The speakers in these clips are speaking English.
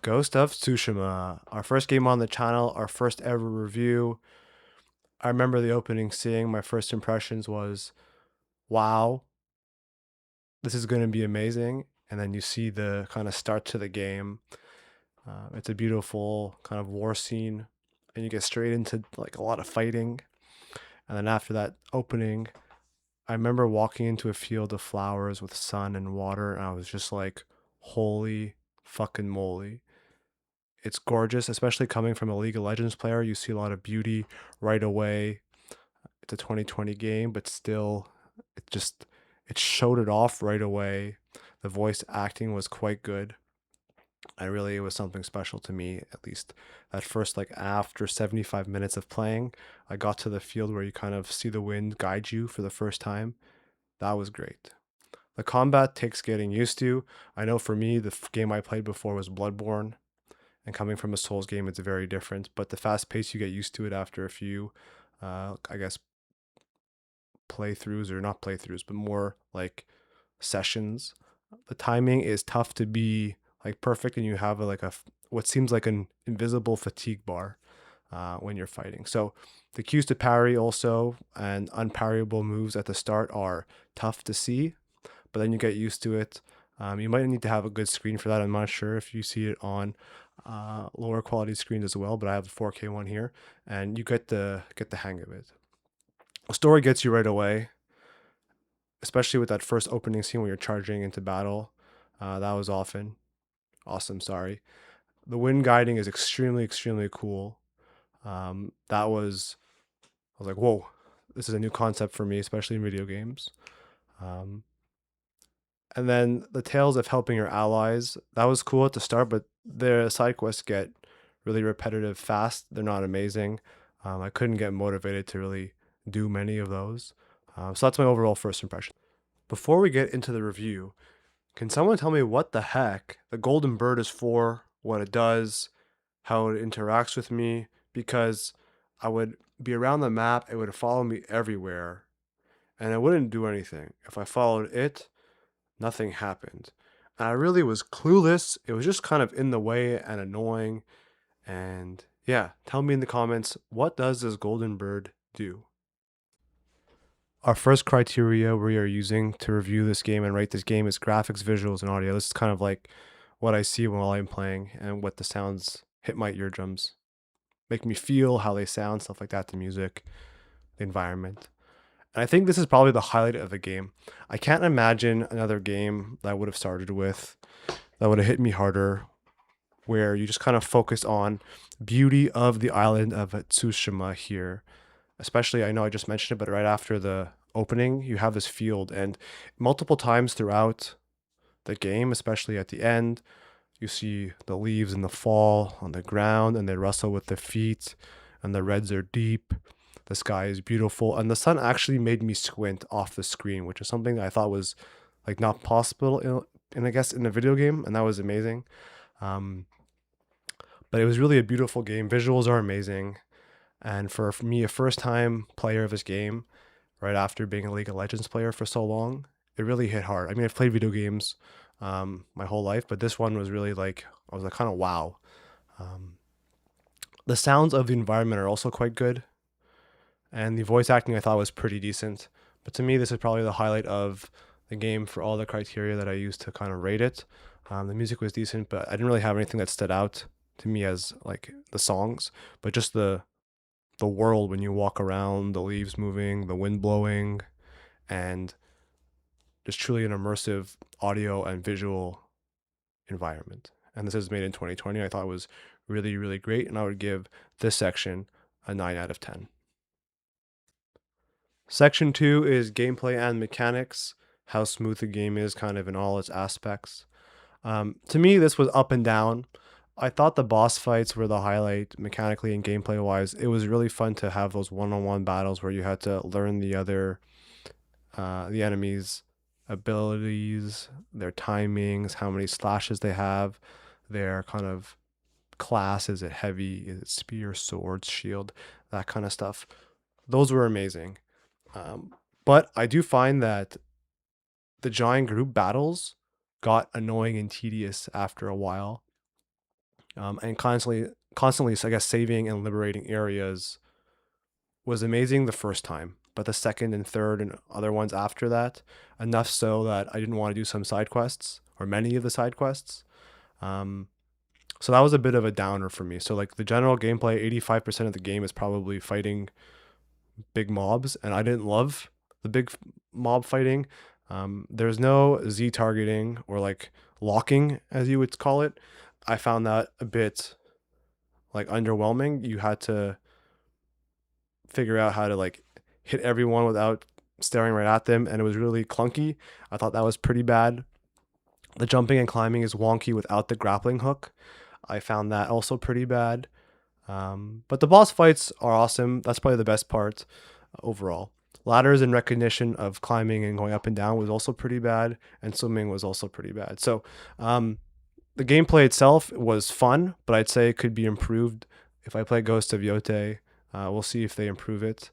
Ghost of Tsushima, our first game on the channel, our first ever review. I remember the opening seeing my first impressions was, wow, this is going to be amazing. And then you see the kind of start to the game. It's a beautiful kind of war scene, and you get straight into like a lot of fighting. And then after that opening, I remember walking into a field of flowers with sun and water, and I was just like, holy fucking moly. It's gorgeous, especially coming from a League of Legends player. You see a lot of beauty right away. It's a 2020 game, but still, it just it showed it off right away. The voice acting was quite good. I really it was something special to me, at least at first. Like after 75 minutes of playing, I got to the field where you kind of see the wind guide you for the first time. That was great. The combat takes getting used to. I know for me, the game I played before was Bloodborne, and coming from a Souls game, it's very different. But the fast pace, you get used to it after a few, I guess, playthroughs, or not playthroughs, but more like sessions. The timing is tough to be like perfect, and you have what seems like an invisible fatigue bar when you're fighting. So the cues to parry also and unparryable moves at the start are tough to see, but then you get used to it. You might need to have a good screen for that. I'm not sure if you see it on lower quality screens as well, but I have the 4K one here, and you get the hang of it. The story gets you right away, especially with that first opening scene when you're charging into battle. That was awesome. Sorry. The wind guiding is extremely cool. That was I was like, whoa, this is a new concept for me, especially in video games. Um, and then the tales of helping your allies, that was cool at the start, but the side quests get really repetitive fast. They're not amazing. I couldn't get motivated to really do many of those. So that's my overall first impression. Before we get into the review, can someone tell me what the heck the golden bird is for, what it does, how it interacts with me? Because I would be around the map, it would follow me everywhere, and it wouldn't do anything. If I followed it, nothing happened. And I really was clueless. It was just kind of in the way and annoying. And yeah, tell me in the comments, what does this golden bird do? Our first criteria we are using to review this game and rate this game is graphics, visuals, and audio. This is kind of like what I see while I'm playing and what the sounds hit my eardrums, make me feel how they sound, stuff like that, the music, the environment. And I think this is probably the highlight of the game. I can't imagine another game that I would have started with that would have hit me harder, where you just kind of focus on beauty of the island of Tsushima here. Especially, I know I just mentioned it, but right after the opening, you have this field, and multiple times throughout the game, especially at the end, you see the leaves in the fall on the ground, and they rustle with their feet, and the reds are deep. The sky is beautiful, and the sun actually made me squint off the screen, which is something that I thought was like not possible in I guess in a video game, and that was amazing. Um, but it was really a beautiful game. Visuals are amazing, and for me, a first time player of this game, right after being a League of Legends player for so long, it really hit hard. I mean, I've played video games my whole life, but this one was really like I was like kind of wow. Um, the sounds of the environment are also quite good, and the voice acting I thought was pretty decent. But to me, this is probably the highlight of the game for all the criteria that I used to kind of rate it. The music was decent, but I didn't really have anything that stood out to me as like the songs, but just the world when you walk around, the leaves moving, the wind blowing, and just truly an immersive audio and visual environment. And this is made in 2020. I thought it was really great, and I would give this section a 9 out of 10. Section 2 is gameplay and mechanics, how smooth the game is kind of in all its aspects. To me, this was up and down. I thought the boss fights were the highlight mechanically and gameplay wise. It was really fun to have those one-on-one battles where you had to learn the enemies' abilities, their timings, how many slashes they have, their kind of class. Is it heavy? Is it spear, sword, shield? That kind of stuff. Those were amazing. But I do find that the giant group battles got annoying and tedious after a while. and constantly, I guess, saving and liberating areas was amazing the first time, but the second and third and other ones after that, enough so that I didn't want to do some side quests or many of the side quests. Um, so that was a bit of a downer for me. So like the general gameplay, 85% of the game is probably fighting big mobs, and I didn't love the big mob fighting. There's no Z targeting or like locking, as you would call it. I found that a bit like underwhelming. You had to figure out how to like hit everyone without staring right at them, and it was really clunky. I thought that was pretty bad. The jumping and climbing is wonky without the grappling hook. I found that also pretty bad. But the boss fights are awesome. That's probably the best part overall. Ladders and recognition of climbing and going up and down was also pretty bad, and swimming was also pretty bad. So the gameplay itself was fun, but I'd say it could be improved. If I play Ghost of Yote, we'll see if they improve it.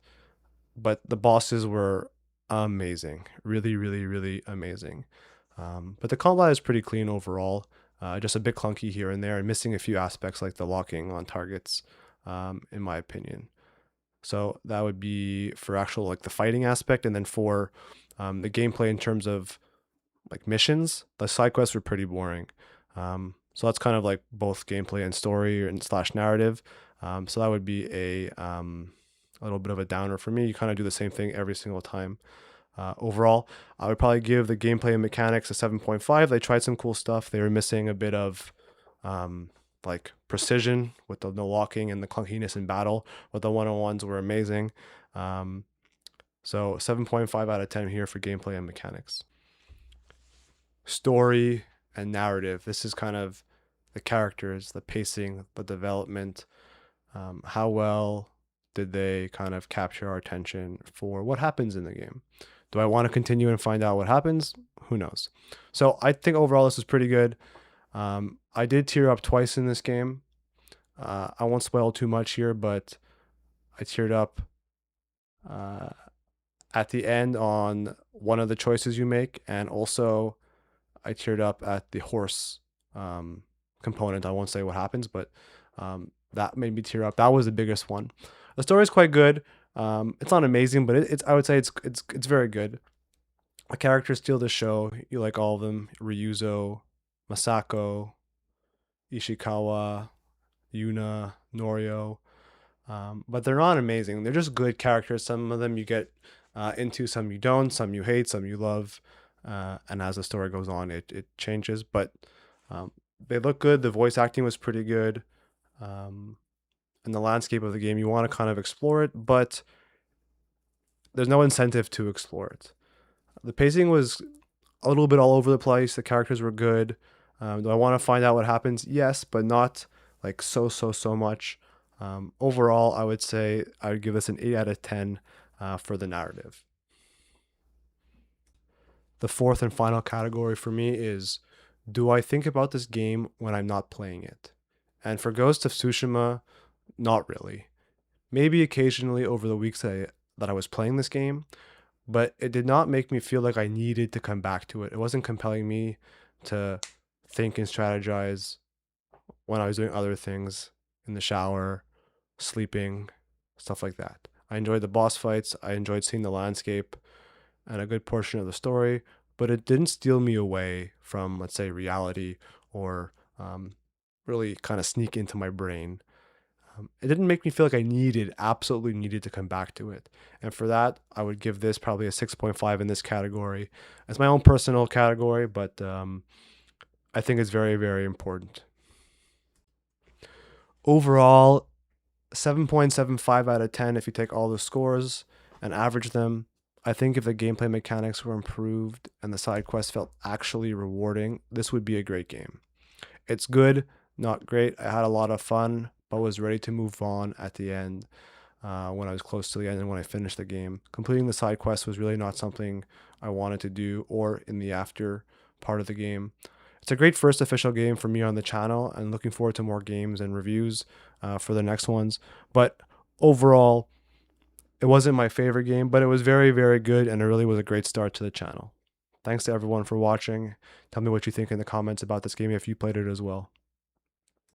But the bosses were amazing, really, really, really amazing. But the combat is pretty clean overall. Just a bit clunky here and there, and missing a few aspects like the locking on targets, in my opinion. So that would be for actual like the fighting aspect, and then for the gameplay in terms of like missions, the side quests were pretty boring. So that's kind of like both gameplay and story and slash narrative. So that would be a little bit of a downer for me. You kind of do the same thing every single time. Overall, I would probably give the gameplay and mechanics a 7.5. They tried some cool stuff. They were missing a bit of like precision with the no locking and the clunkiness in battle, but the one-on-ones were amazing. So 7.5 out of 10 here for gameplay and mechanics. Story and narrative. This is kind of the characters, the pacing, the development. How well did they kind of capture our attention for what happens in the game? Do I want to continue and find out what happens? Who knows? So I think overall this is pretty good. I did tear up twice in this game. I won't spoil too much here, but I teared up at the end on one of the choices you make, and also I teared up at the horse component. I won't say what happens, but that made me tear up. That was the biggest one. The story is quite good. It's not amazing, but it's I would say it's very good. The characters steal the show. You like all of them: Ryuzo, Masako, Ishikawa, Yuna, Norio. But they're not amazing. They're just good characters. Some of them you get into, some you don't, some you hate, some you love. And as the story goes on, it changes. But they look good. The voice acting was pretty good. And the landscape of the game, you want to kind of explore it, but there's no incentive to explore it. The pacing was a little bit all over the place. The characters were good. Do I want to find out what happens? Yes, but not like so much. Overall, I would say I would give this an 8 out of 10 for the narrative. The fourth and final category for me is, do I think about this game when I'm not playing it? And for Ghost of Tsushima, not really. Maybe occasionally over the weeks that I was playing this game, but it did not make me feel like I needed to come back to it. It wasn't compelling me to think and strategize when I was doing other things in the shower, sleeping, stuff like that. I enjoyed the boss fights. I enjoyed seeing the landscape and a good portion of the story, but it didn't steal me away from, let's say, reality or really kind of sneak into my brain. It didn't make me feel like I absolutely needed to come back to it. And for that, I would give this probably a 6.5 in this category. It's my own personal category, but I think it's very, very important. Overall, 7.75 out of 10 if you take all the scores and average them. I think if the gameplay mechanics were improved and the side quests felt actually rewarding, this would be a great game. It's good, not great. I had a lot of fun, but was ready to move on at the end when I was close to the end and when I finished the game. Completing the side quest was really not something I wanted to do or in the after part of the game. It's a great first official game for me on the channel, and looking forward to more games and reviews for the next ones. But overall, it wasn't my favorite game, but it was very, very good, and it really was a great start to the channel. Thanks to everyone for watching. Tell me what you think in the comments about this game if you played it as well.